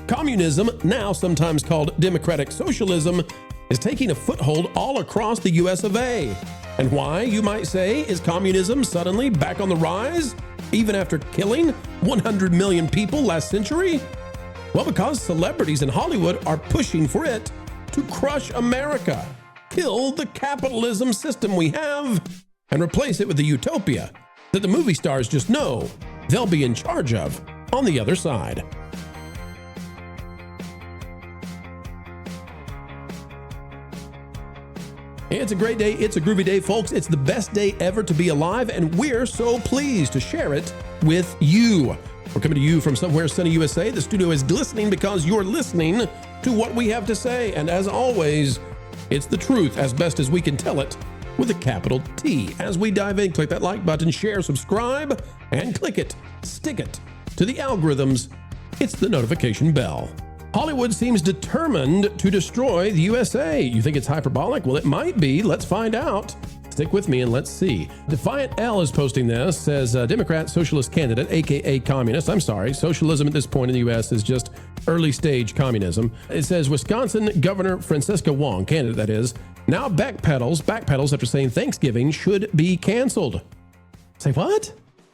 Communism, now sometimes called democratic socialism, is taking a foothold all across the US of A. And why, you might say, is communism suddenly back on the rise, even after killing 100 million people last century? Well, because celebrities in Hollywood are pushing for it to crush America, kill the capitalism system we have, and replace it with the utopia that the movie stars just know they'll be in charge of on the other side. It's a great day. It's a groovy day, folks. It's the best day ever to be alive, and we're so pleased to share it with you. We're coming to you from somewhere sunny USA. The studio is glistening because you're listening to what we have to say. And as always, it's the truth as best as we can tell it with a capital T. As we dive in, click that like button, share, subscribe, and click it, stick it to the algorithms. It's the notification bell. Hollywood seems determined to destroy the USA. You think it's hyperbolic? Well, it might be. Let's find out. Stick with me and let's see. Defiant L is posting this, says Democrat socialist candidate, aka communist. I'm sorry, socialism at this point in the U.S. is just early stage communism. It says Wisconsin Governor Francisca Wong, candidate that is, now backpedals after saying Thanksgiving should be canceled. Say what?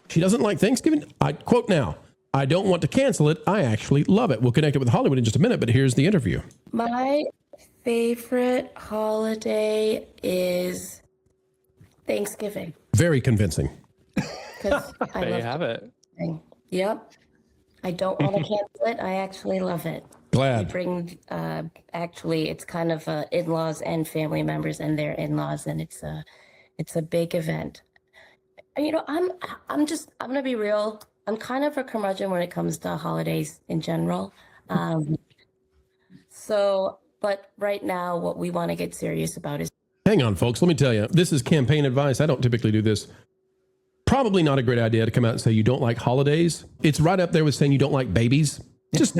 She doesn't like Thanksgiving? I quote now, I don't want to cancel it. I actually love it. We'll connect it with Hollywood in just a minute, but here's the interview. My favorite holiday is Thanksgiving. Very convincing. Because I There you love have it. Thanksgiving. Yep. I don't want to cancel it. I actually love it. Glad. We bring, actually, it's kind of in-laws and family members and their in-laws, and it's a big event. You know, I'm gonna be real. I'm kind of a curmudgeon when it comes to holidays in general. But right now, what we want to get serious about is. Hang on, folks. Let me tell you, this is campaign advice. I don't typically do this. Probably not a great idea to come out and say you don't like holidays. It's right up there with saying you don't like babies. Just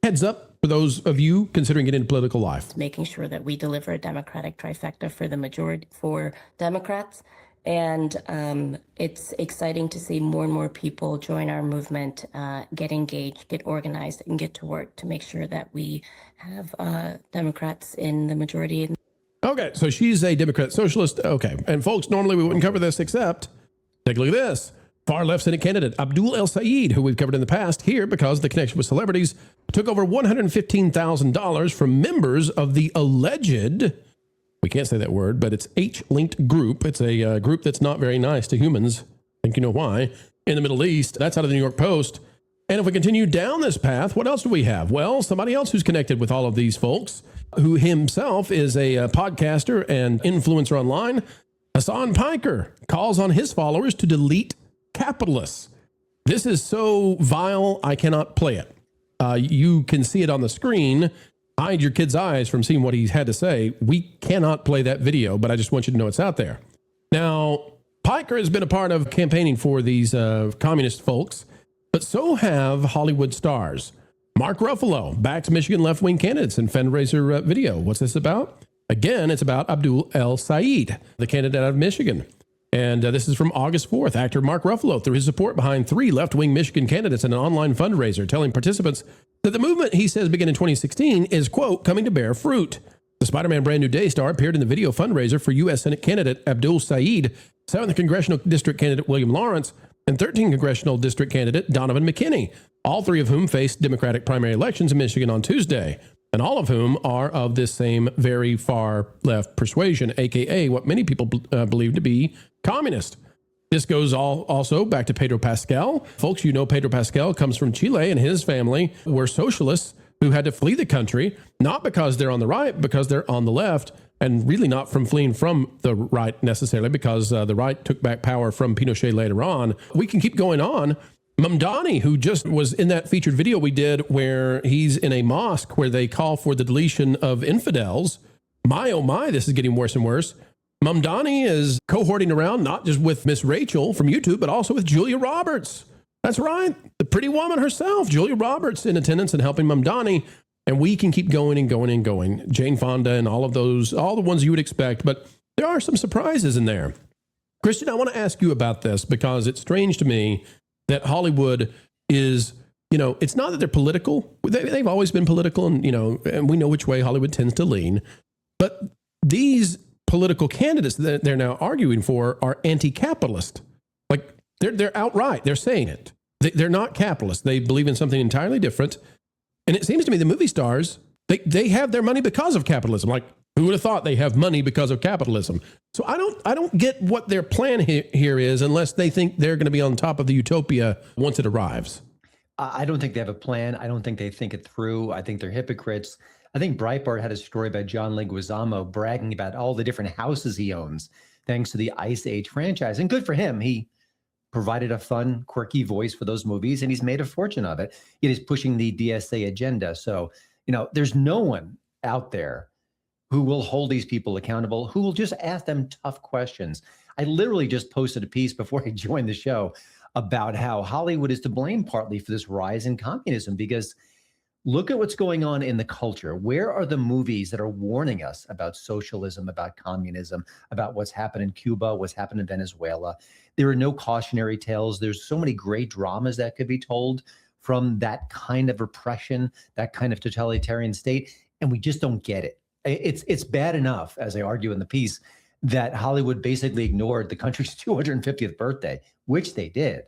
heads up for those of you considering getting into political life. Making sure that we deliver a Democratic trifecta for the majority, for Democrats. And it's exciting to see more and more people join our movement, get engaged, get organized, and get to work to make sure that we have Democrats in the majority. Okay, so she's a Democrat socialist. Okay, and folks, normally we wouldn't cover this except, take a look at this. Far left Senate candidate Abdul El Sayed, who we've covered in the past here because the connection with celebrities, took over $115,000 from members of the alleged, we can't say that word, but it's H-linked group. It's a group that's not very nice to humans. I think you know why. In the Middle East, that's out of the New York Post. And if we continue down this path, what else do we have? Well, somebody else who's connected with all of these folks, who himself is a podcaster and influencer online, Hassan Piker, calls on his followers to delete capitalists. This is so vile, I cannot play it. You can see it on the screen. Hide your kid's eyes from seeing what he's had to say. We cannot play that video, but I just want you to know it's out there. Now, Piker has been a part of campaigning for these communist folks, but so have Hollywood stars. Mark Ruffalo backs Michigan left-wing candidates in fundraiser video. What's this about? Again, it's about Abdul El Sayed, the candidate out of Michigan. And this is from August 4th. Actor Mark Ruffalo threw his support behind 3 left-wing Michigan candidates in an online fundraiser, telling participants that the movement, he says, began in 2016 is, quote, coming to bear fruit. The Spider-Man Brand New Day star appeared in the video fundraiser for U.S. Senate candidate Abdul Sayed, 7th Congressional District candidate William Lawrence, and 13th Congressional District candidate Donovan McKinney, all 3 of whom faced Democratic primary elections in Michigan on Tuesday, and all of whom are of this same very far left persuasion, a.k.a. what many people believe to be communist. This goes also back to Pedro Pascal. Folks, you know Pedro Pascal comes from Chile, and his family were socialists who had to flee the country, not because they're on the right, because they're on the left, and really not from fleeing from the right necessarily, because the right took back power from Pinochet later on. We can keep going on. Mamdani, who just was in that featured video we did where he's in a mosque where they call for the deletion of infidels. My, oh my, this is getting worse and worse. Mamdani is cohorting around, not just with Miss Rachel from YouTube, but also with Julia Roberts. That's right. The pretty woman herself, Julia Roberts, in attendance and helping Mamdani. And we can keep going and going and going. Jane Fonda and all of those, all the ones you would expect. But there are some surprises in there. Christian, I want to ask you about this because it's strange to me that Hollywood is it's not that they're political. They've always been political, and and we know which way Hollywood tends to lean. But these political candidates that they're now arguing for are anti-capitalist. Like they're outright. They're saying it. They're not capitalists. They believe in something entirely different. And it seems to me the movie stars, they have their money because of capitalism. Like, who would have thought they have money because of capitalism? So I don't get what their plan here is unless they think they're going to be on top of the utopia once it arrives. I don't think they have a plan. I don't think they think it through. I think they're hypocrites. I think Breitbart had a story about John Leguizamo bragging about all the different houses he owns thanks to the Ice Age franchise. And good for him. He provided a fun, quirky voice for those movies, and he's made a fortune of it. It is pushing the DSA agenda. So, there's no one out there who will hold these people accountable, who will just ask them tough questions. I literally just posted a piece before I joined the show about how Hollywood is to blame partly for this rise in communism, because look at what's going on in the culture. Where are the movies that are warning us about socialism, about communism, about what's happened in Cuba, what's happened in Venezuela? There are no cautionary tales. There's so many great dramas that could be told from that kind of repression, that kind of totalitarian state, and we just don't get it. It's bad enough, as I argue in the piece, that Hollywood basically ignored the country's 250th birthday, which they did.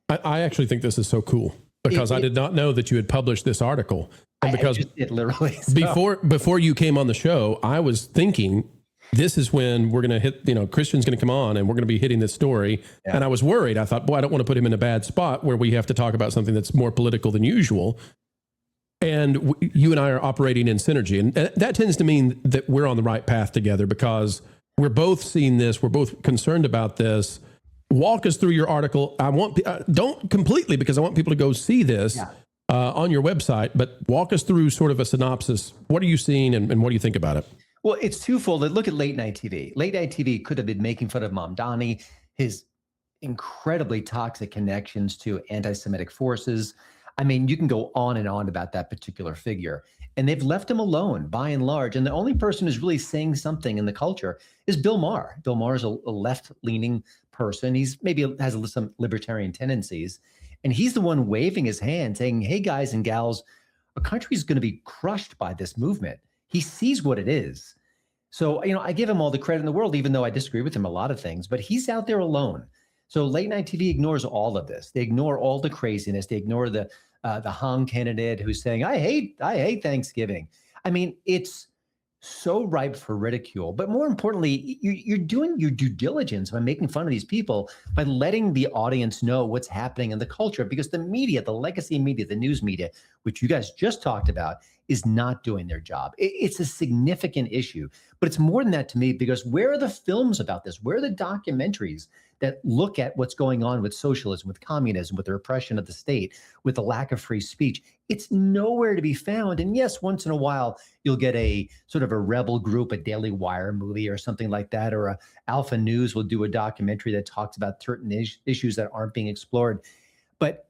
I actually think this is so cool because I did not know that you had published this article. And because it literally so. before you came on the show, I was thinking this is when we're going to hit, Christian's going to come on and we're going to be hitting this story. Yeah. And I was worried. I thought, boy, I don't want to put him in a bad spot where we have to talk about something that's more political than usual. And you and I are operating in synergy. And that tends to mean that we're on the right path together because we're both seeing this. We're both concerned about this. Walk us through your article. I want, don't completely, because I want people to go see this on your website, but walk us through sort of a synopsis. What are you seeing and what do you think about it? Well, it's twofold. Look at late night TV. Late night TV could have been making fun of Mamdani, his incredibly toxic connections to anti-Semitic forces. I mean, you can go on and on about that particular figure, and they've left him alone by and large. And the only person who's really saying something in the culture is Bill Maher. Bill Maher is a left-leaning person. He's maybe has some libertarian tendencies, and he's the one waving his hand saying, hey, guys and gals, our country is going to be crushed by this movement. He sees what it is. So, I give him all the credit in the world, even though I disagree with him a lot of things, but he's out there alone. So late night TV ignores all of this. They ignore all the craziness. They ignore the Hong candidate who's saying, I hate Thanksgiving. I mean, it's so ripe for ridicule. But more importantly, you're doing your due diligence by making fun of these people, by letting the audience know what's happening in the culture, because the media, the legacy media, the news media, which you guys just talked about, is not doing their job. It's a significant issue, but it's more than that to me, because where are the films about this? Where are the documentaries that look at what's going on with socialism, with communism, with the repression of the state, with the lack of free speech? It's nowhere to be found. And yes, once in a while, you'll get a sort of a rebel group, a Daily Wire movie or something like that, or a Alpha News will do a documentary that talks about certain issues that aren't being explored. But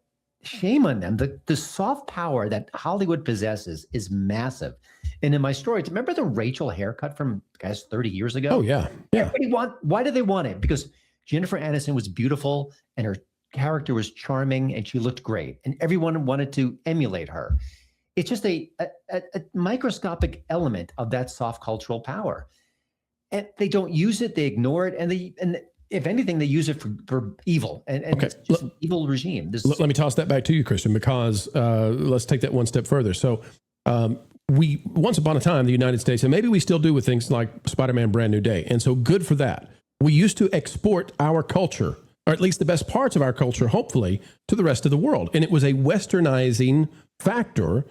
shame on them. The soft power that Hollywood possesses is massive. And in my story, remember the Rachel haircut from, guys, 30 years ago? Oh, yeah. Yeah. Why do they want it? Because Jennifer Aniston was beautiful and her character was charming and she looked great. And everyone wanted to emulate her. It's just a microscopic element of that soft cultural power. And they don't use it. They ignore it. And if anything, they use it for evil, and okay. It's just an evil regime. Let me toss that back to you, Christian, because let's take that one step further. So we, once upon a time, the United States, and maybe we still do with things like Spider-Man Brand New Day, and so good for that. We used to export our culture, or at least the best parts of our culture, hopefully, to the rest of the world. And it was a westernizing factor,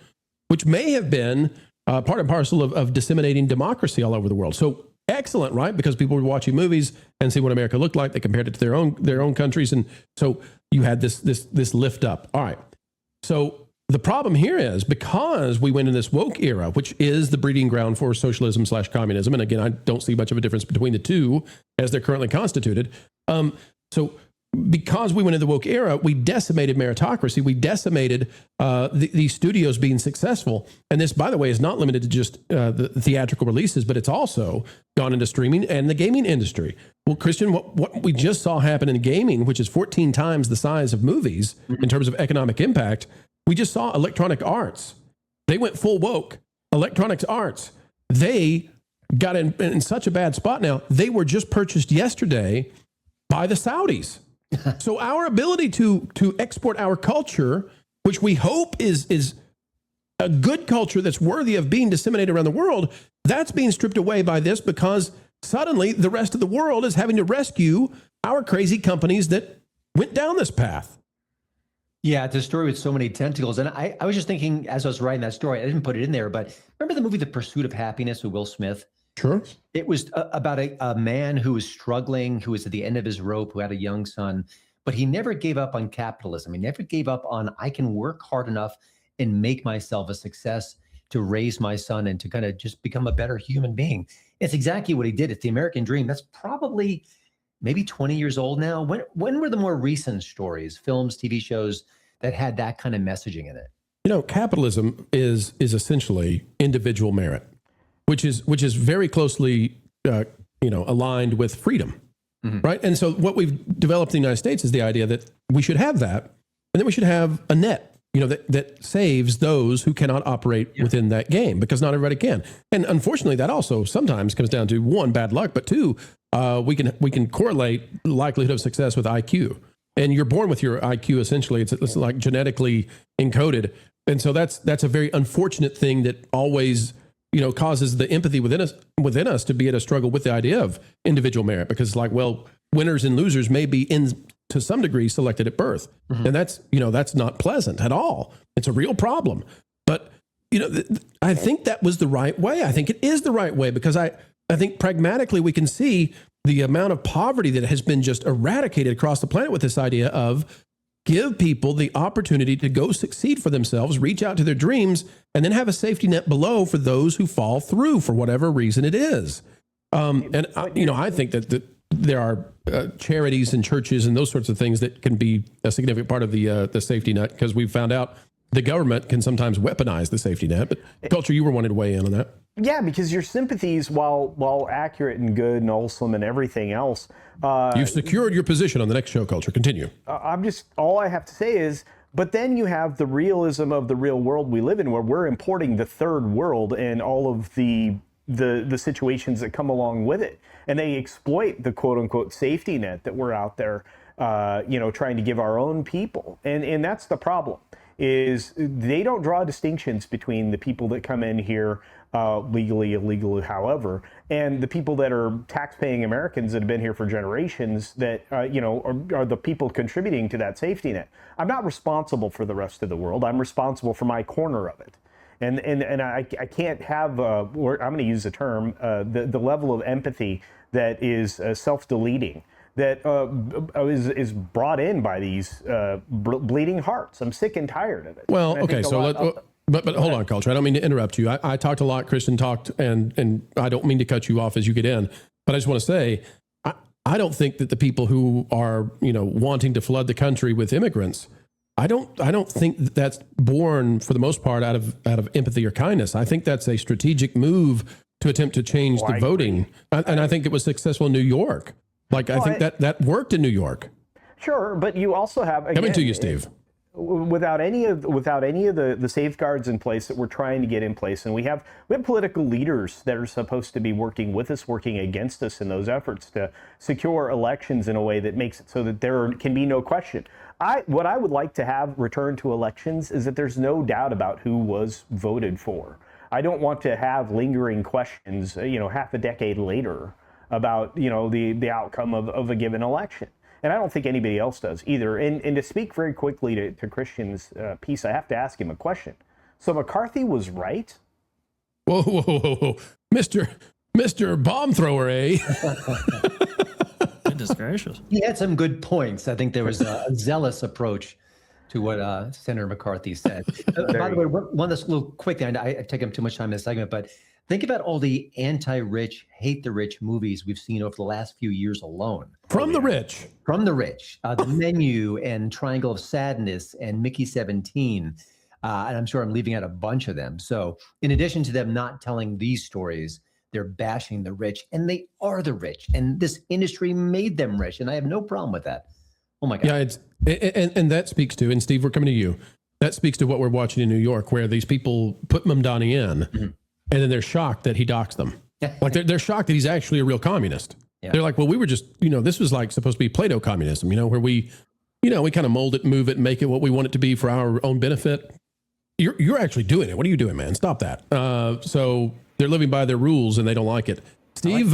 which may have been part and parcel of disseminating democracy all over the world. So excellent, right? Because people were watching movies and see what America looked like. They compared it to their own countries, and so you had this lift up. All right. So the problem here is because we went in this woke era, which is the breeding ground for socialism/communism, and again, I don't see much of a difference between the two as they're currently constituted. So because we went into the woke era, we decimated meritocracy. We decimated the studios being successful. And this, by the way, is not limited to just the theatrical releases, but it's also gone into streaming and the gaming industry. Well, Christian, what we just saw happen in gaming, which is 14 times the size of movies in terms of economic impact, we just saw Electronic Arts. They went full woke. Electronics Arts, they got in such a bad spot now. They were just purchased yesterday by the Saudis. So our ability to export our culture, which we hope is a good culture that's worthy of being disseminated around the world, that's being stripped away by this, because suddenly the rest of the world is having to rescue our crazy companies that went down this path. Yeah, it's a story with so many tentacles. And I was just thinking, as I was writing that story, I didn't put it in there, but remember the movie The Pursuit of Happiness with Will Smith? Sure. It was about a man who was struggling, who was at the end of his rope, who had a young son, but he never gave up on capitalism. He never gave up on, I can work hard enough and make myself a success to raise my son and to kind of just become a better human being. It's exactly what he did. It's the American dream. That's probably maybe 20 years old now. When were the more recent stories, films, TV shows that had that kind of messaging in it? You know, capitalism is essentially individual merit, which is very closely aligned with freedom, right? And so what we've developed in the United States is the idea that we should have that, and then we should have a net, that saves those who cannot operate within that game, because not everybody can. And unfortunately, that also sometimes comes down to, one, bad luck, but two, we can correlate the likelihood of success with IQ. And you're born with your IQ, essentially. It's like genetically encoded. And so that's a very unfortunate thing that always, causes the empathy within us to be at a struggle with the idea of individual merit, because it's like, well, winners and losers may be to some degree selected at birth. And that's not pleasant at all. It's a real problem. But, I think that was the right way. I think it is the right way, because I think pragmatically we can see the amount of poverty that has been just eradicated across the planet with this idea of give people the opportunity to go succeed for themselves, reach out to their dreams, and then have a safety net below for those who fall through for whatever reason it is. I think that there are charities and churches and those sorts of things that can be a significant part of the safety net, because we've found out the government can sometimes weaponize the safety net. But Culture, you were wanting to weigh in on that. Yeah, because your sympathies, while accurate and good and wholesome and everything else, you've secured your position on the next show. Culture, continue. All I have to say is, but then you have the realism of the real world we live in, where we're importing the third world and all of the situations that come along with it, and they exploit the quote unquote safety net that we're out there, trying to give our own people, and that's the problem. Is they don't draw distinctions between the people that come in here legally, illegally, however, and the people that are tax-paying Americans that have been here for generations that, are the people contributing to that safety net. I'm not responsible for the rest of the world. I'm responsible for my corner of it. And I can't have, I'm going to use the term, the level of empathy that is self-deleting, that is brought in by these bleeding hearts. I'm sick and tired of it. Well, okay, so but hold on, Culture. I don't mean to interrupt you. I talked a lot. Christian talked, and I don't mean to cut you off as you get in. But I just want to say, I don't think that the people who are wanting to flood the country with immigrants, I don't think that's born for the most part out of empathy or kindness. I think that's a strategic move to attempt to change the voting, and I think it was successful in New York. I think that worked in New York. Sure, but you also have, again, coming to you, Steve. Without any of the safeguards in place that we're trying to get in place, and we have political leaders that are supposed to be working with us, working against us in those efforts to secure elections in a way that makes it so that there can be no question. What I would like to have return to elections is that there's no doubt about who was voted for. I don't want to have lingering questions, half a decade later about, the outcome of a given election. And I don't think anybody else does either. And to speak very quickly to Christian's piece, I have to ask him a question. So McCarthy was right? Whoa. Mr. Bomb Thrower, eh? Goodness gracious. He had some good points. I think there was a zealous approach to what Senator McCarthy said. By the way, one last little quick thing. I take up too much time in this segment, but Think about all the anti-rich, hate the rich movies we've seen over the last few years alone. From the rich. From the rich. The Menu and Triangle of Sadness and Mickey 17. And I'm sure I'm leaving out a bunch of them. So in addition to them not telling these stories, they're bashing the rich, and they are the rich. And this industry made them rich, and I have no problem with that. Oh my God. Yeah, and that speaks to, and Steve, we're coming to you. That speaks to what we're watching in New York, where these people put Mamdani in, and then they're shocked that he docks them. Like they're shocked that he's actually a real communist. Yeah. They're like, well, we were just, this was like supposed to be Plato communism, where we, we kind of mold it, move it, make it what we want it to be for our own benefit. You're actually doing it. What are you doing, man? Stop that. So they're living by their rules and they don't like it. Steve,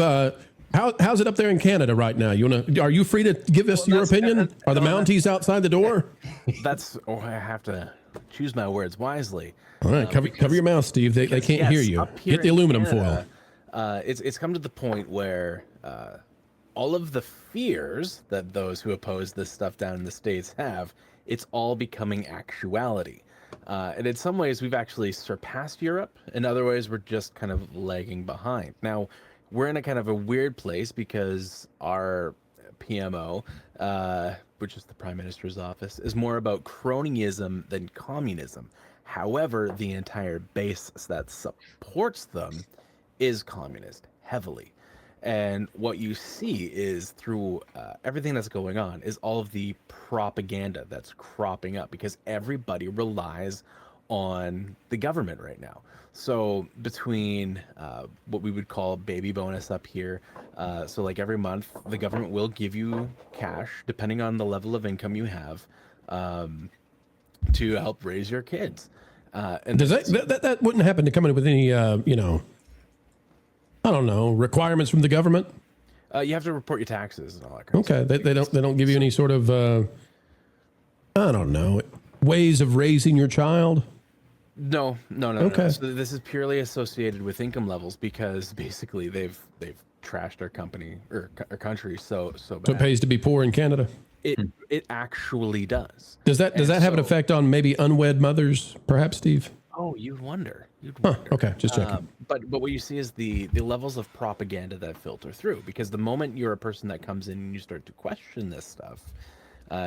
how's it up there in Canada right now? Are you free to give us your opinion? Are the Mounties outside the door? I have to choose my words wisely. All right, cover your mouth, Steve. They can't hear you. Get the aluminum foil. It's come to the point where all of the fears that those who oppose this stuff down in the States have, it's all becoming actuality. And in some ways, we've actually surpassed Europe. In other ways, we're just kind of lagging behind. Now, we're in a kind of a weird place because our PMO, which is the Prime Minister's office, is more about cronyism than communism. However, the entire base that supports them is communist heavily. And what you see is through everything that's going on is all of the propaganda that's cropping up because everybody relies on the government right now. So between what we would call baby bonus up here, so like every month the government will give you cash depending on the level of income you have to help raise your kids. And does that wouldn't happen to come in with any I don't know, requirements from the government? You have to report your taxes and all that kind of stuff. They don't give you any sort of I don't know, ways of raising your child? No. Okay. No. So this is purely associated with income levels because basically they've trashed our company or our country so bad. So it pays to be poor in Canada. It actually does. Does that have an effect on maybe unwed mothers, perhaps, Steve? Oh, you'd wonder. Okay, just checking. But what you see is the levels of propaganda that filter through, because the moment you're a person that comes in and you start to question this stuff,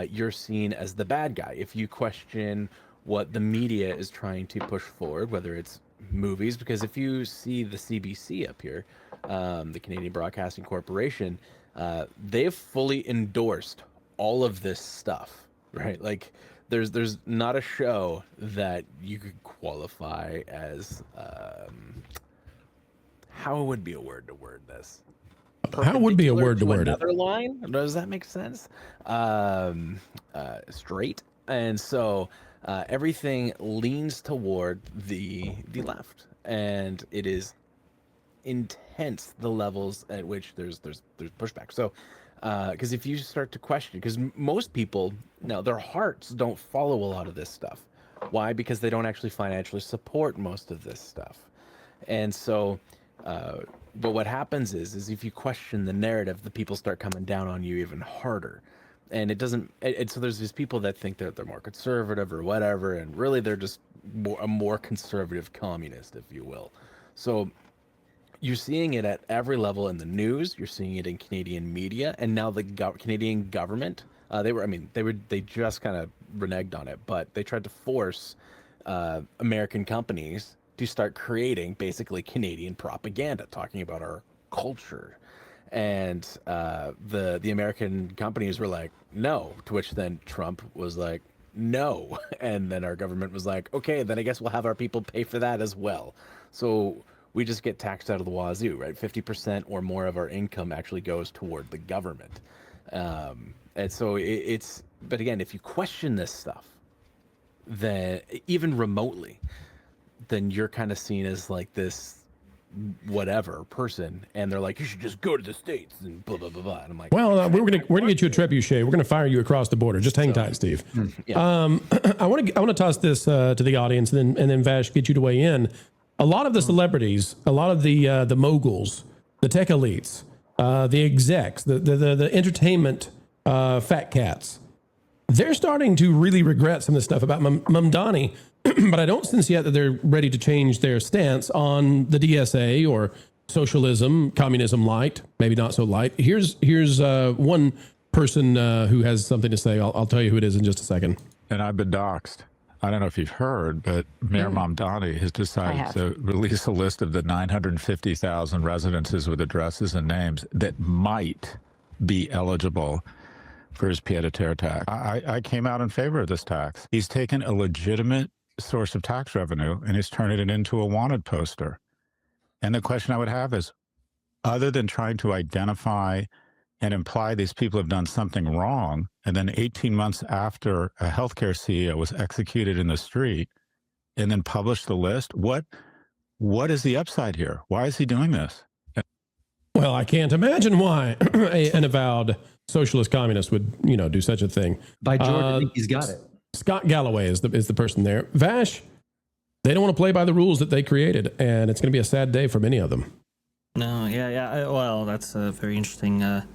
you're seen as the bad guy. If you question what the media is trying to push forward, whether it's movies, because if you see the CBC up here, the Canadian Broadcasting Corporation, they've fully endorsed all of this stuff, right? Like there's not a show that you could qualify as how would be a word to word this? How would be a word to word another line? Does that make sense? Straight. And so everything leans toward the left, and it is intense the levels at which there's pushback. So because if you start to question, because most people, their hearts don't follow a lot of this stuff. Why? Because they don't actually financially support most of this stuff. And so but what happens is if you question the narrative, the people start coming down on you even harder. And it doesn't, and so there's these people that think that they're more conservative or whatever, and really they're just a more conservative communist, if you will. So you're seeing it at every level in the news. You're seeing it in Canadian media, and now the Canadian government. They just kind of reneged on it, but they tried to force American companies to start creating basically Canadian propaganda, talking about our culture. And the American companies were like, no, to which then Trump was like, no. And then our government was like, okay, then I guess we'll have our people pay for that as well. So we just get taxed out of the wazoo, right? 50% or more of our income actually goes toward the government. And so but again, if you question this stuff, then even remotely, then you're kind of seen as like this whatever person, and they're like, you should just go to the States and blah blah blah blah. And I'm like, well, we're gonna get you a trebuchet. We're gonna fire you across the border. Just hang tight, Steve. Yeah. I want to toss this to the audience, and then Vash, get you to weigh in. A lot of the celebrities, a lot of the moguls, the tech elites, the execs, the entertainment fat cats, they're starting to really regret some of the stuff about Mamdani but I don't sense yet that they're ready to change their stance on the DSA or socialism, communism light, maybe not so light. Here's one person who has something to say. I'll tell you who it is in just a second. And I've been doxxed. I don't know if you've heard, but Mayor Mamdani has decided to release a list of the 950,000 residences with addresses and names that might be eligible for his pied-à-terre tax. I came out in favor of this tax. He's taken a legitimate source of tax revenue and he's turning it into a wanted poster. And the question I would have is, other than trying to identify and imply these people have done something wrong, and then 18 months after a healthcare CEO was executed in the street and then published the list, what is the upside here? Why is he doing this? Well, I can't imagine why an avowed socialist communist would, do such a thing. By George, I think he's got it. Scott Galloway is the person there. Vash, they don't want to play by the rules that they created, and it's going to be a sad day for many of them. No, yeah. Well, that's a very interesting, a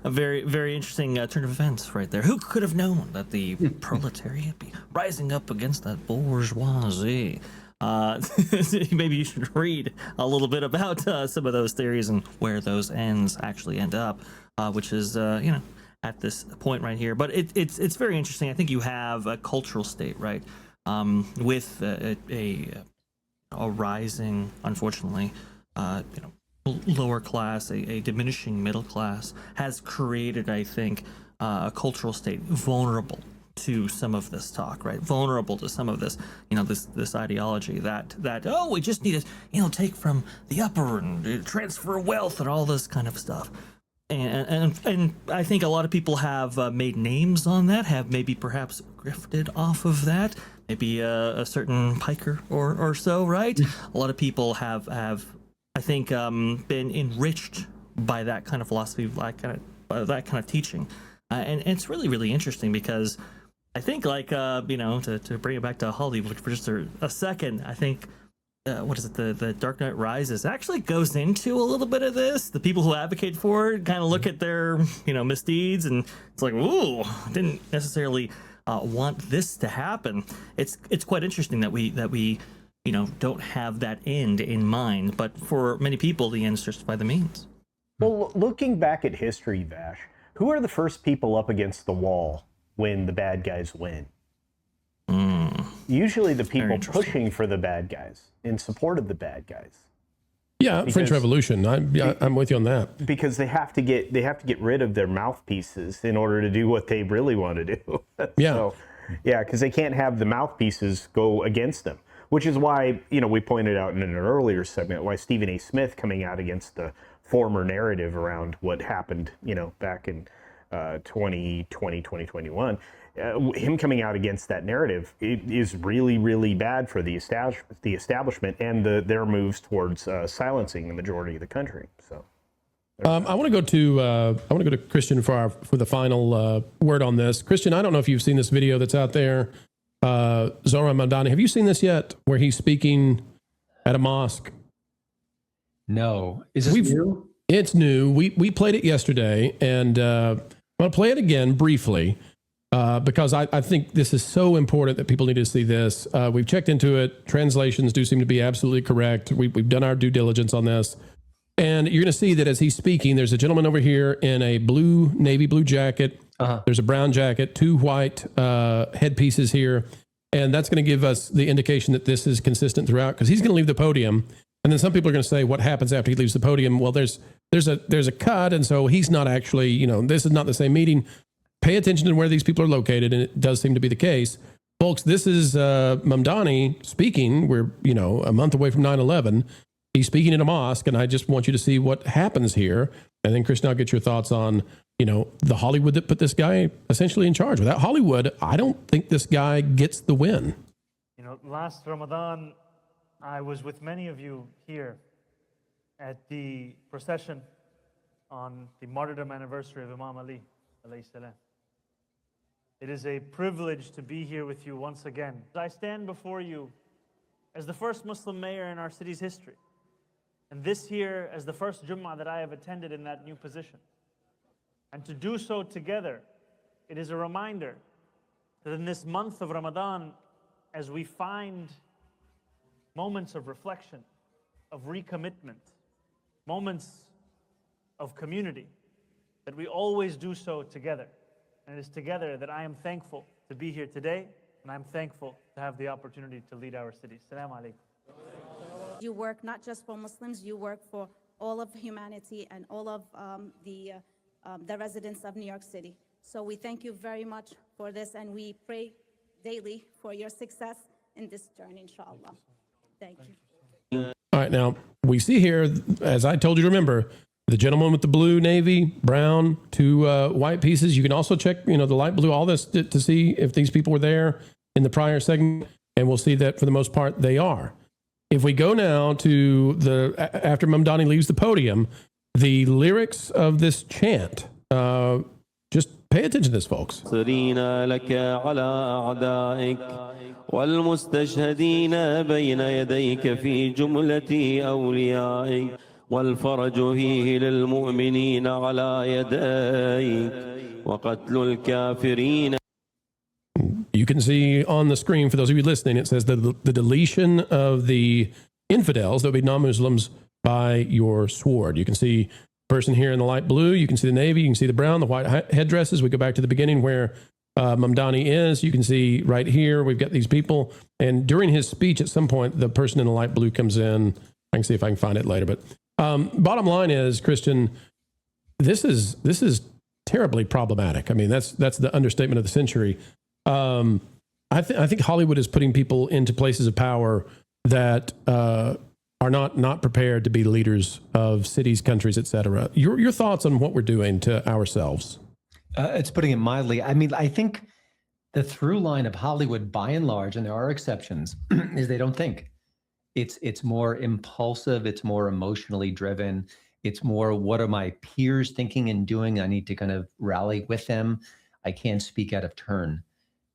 very, very interesting turn of events right there. Who could have known that the proletariat be rising up against that bourgeoisie? Maybe you should read a little bit about some of those theories and where those ends actually end up, which is, at this point right here. But it's very interesting. I think you have a cultural state, right, with a rising, unfortunately, lower class, a diminishing middle class, has created, I think, a cultural state vulnerable to some of this talk, right? Vulnerable to some of this, this ideology that we just need to, take from the upper and transfer wealth and all this kind of stuff. And I think a lot of people have made names on that, have maybe perhaps grifted off of that. Maybe a certain piker or so, right? A lot of people have I think been enriched by that kind of philosophy, that kind of teaching, and it's really, really interesting because I think, to bring it back to Hollywood for just a second, I think what is it, the Dark Knight Rises actually goes into a little bit of this. The people who advocate for it kind of look at their misdeeds, and it's like, ooh, didn't necessarily want this to happen. It's quite interesting that we don't have that end in mind, but for many people, the ends justify the means. Well, looking back at history, Vash, who are the first people up against the wall when the bad guys win? Usually the people pushing for the bad guys, in support of the bad guys. Yeah, French Revolution. I'm with you on that. Because they have to get rid of their mouthpieces in order to do what they really want to do. Yeah. So, because they can't have the mouthpieces go against them. Which is why, we pointed out in an earlier segment why Stephen A. Smith coming out against the former narrative around what happened, back in 2020, 2021, him coming out against that narrative is really, really bad for the establishment and their moves towards silencing the majority of the country. So, I want to go to Christian for the final word on this. Christian, I don't know if you've seen this video that's out there. Zohran Mamdani, have you seen this yet? Where he's speaking at a mosque? No. Is this new? It's new. We played it yesterday, and I'm going to play it again briefly because I think this is so important that people need to see this. We've checked into it. Translations do seem to be absolutely correct. We've done our due diligence on this. And you're going to see that as he's speaking, there's a gentleman over here in a navy blue jacket. There's a brown jacket, two white headpieces here. And that's going to give us the indication that this is consistent throughout, because he's going to leave the podium. And then some people are going to say, what happens after he leaves the podium? Well, there's a cut. And so he's not actually, this is not the same meeting. Pay attention to where these people are located. And it does seem to be the case. Folks, this is Mamdani speaking. We're, a month away from 9/11. He's speaking in a mosque, and I just want you to see what happens here. And then, Christian, I'll get your thoughts on, the Hollywood that put this guy essentially in charge. Without Hollywood, I don't think this guy gets the win. Last Ramadan, I was with many of you here at the procession on the martyrdom anniversary of Imam Ali, alayhi salam. It is a privilege to be here with you once again. I stand before you as the first Muslim mayor in our city's history. And this year as the first Jummah that I have attended in that new position. And to do so together, it is a reminder that in this month of Ramadan, as we find moments of reflection, of recommitment, moments of community, that we always do so together. And it is together that I am thankful to be here today, and I'm thankful to have the opportunity to lead our city. Assalamu alaikum. You work not just for Muslims, you work for all of humanity and all of the residents of New York City. So we thank you very much for this, and we pray daily for your success in this journey, inshallah. Thank you. All right, now we see here, as I told you to remember, the gentleman with the blue, navy, brown, two white pieces. You can also check, the light blue, all this to see if these people were there in the prior segment, and we'll see that for the most part they are. If we go now to after Mamdani leaves the podium, the lyrics of this chant, just pay attention to this, folks. والمستشهدين بين يديك في جملة أوليائك والفرج فيه للمؤمنين على يديك وقتل الكافرين. You can see on the screen, for those of you listening, it says the deletion of the infidels, that would be non-Muslims, by your sword. You can see the person here in the light blue, you can see the navy, you can see the brown, the white headdresses. We go back to the beginning where Mamdani is. You can see right here, we've got these people. And during his speech, at some point, the person in the light blue comes in. I can see if I can find it later. But bottom line is, Christian, this is terribly problematic. I mean, that's the understatement of the century. I think Hollywood is putting people into places of power that are not prepared to be leaders of cities, countries, etc. Your thoughts on what we're doing to ourselves? It's putting it mildly. I mean, I think the through line of Hollywood, by and large, and there are exceptions, is they don't think. It's more impulsive. It's more emotionally driven. It's more, what are my peers thinking and doing? I need to kind of rally with them. I can't speak out of turn.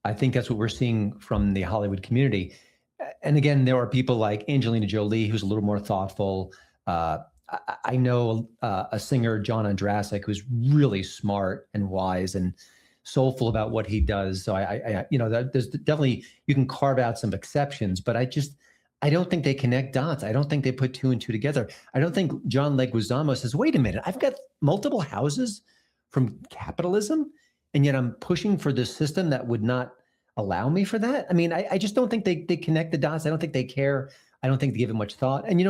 I think that's what we're seeing from the Hollywood community. And again, there are people like Angelina Jolie, who's a little more thoughtful. I know a singer, John Andrasik, who's really smart and wise and soulful about what he does. So there's definitely, you can carve out some exceptions, but I don't think they connect dots. I don't think they put two and two together. I don't think John Leguizamo says, wait a minute, I've got multiple houses from capitalism, and yet I'm pushing for this system that would not allow me for that. I mean, I just don't think they connect the dots. I don't think they care. I don't think they give it much thought. And,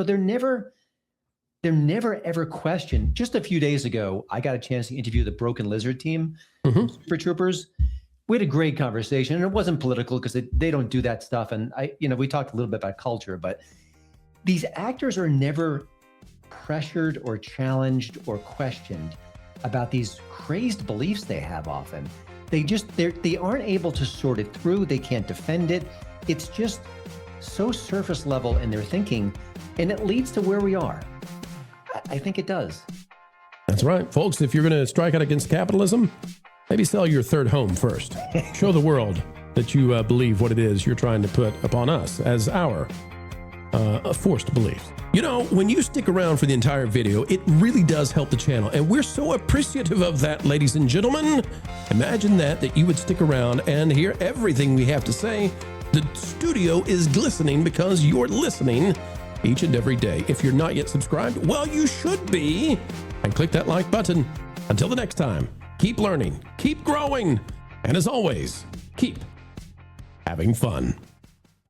they're never ever questioned. Just a few days ago, I got a chance to interview the Broken Lizard team, Super Troopers. We had a great conversation, and it wasn't political because they don't do that stuff. And we talked a little bit about culture, but these actors are never pressured or challenged or questioned about these crazed beliefs they have often. They aren't able to sort it through. They can't defend it. It's just so surface level in their thinking, and it leads to where we are. I think it does. That's right. Folks, if you're going to strike out against capitalism, maybe sell your third home first. Show the world that you believe what it is you're trying to put upon us as our forced beliefs. When you stick around for the entire video, it really does help the channel. And we're so appreciative of that, ladies and gentlemen. Imagine that you would stick around and hear everything we have to say. The studio is glistening because you're listening each and every day. If you're not yet subscribed, well, you should be. And click that like button. Until the next time, keep learning, keep growing, and as always, keep having fun.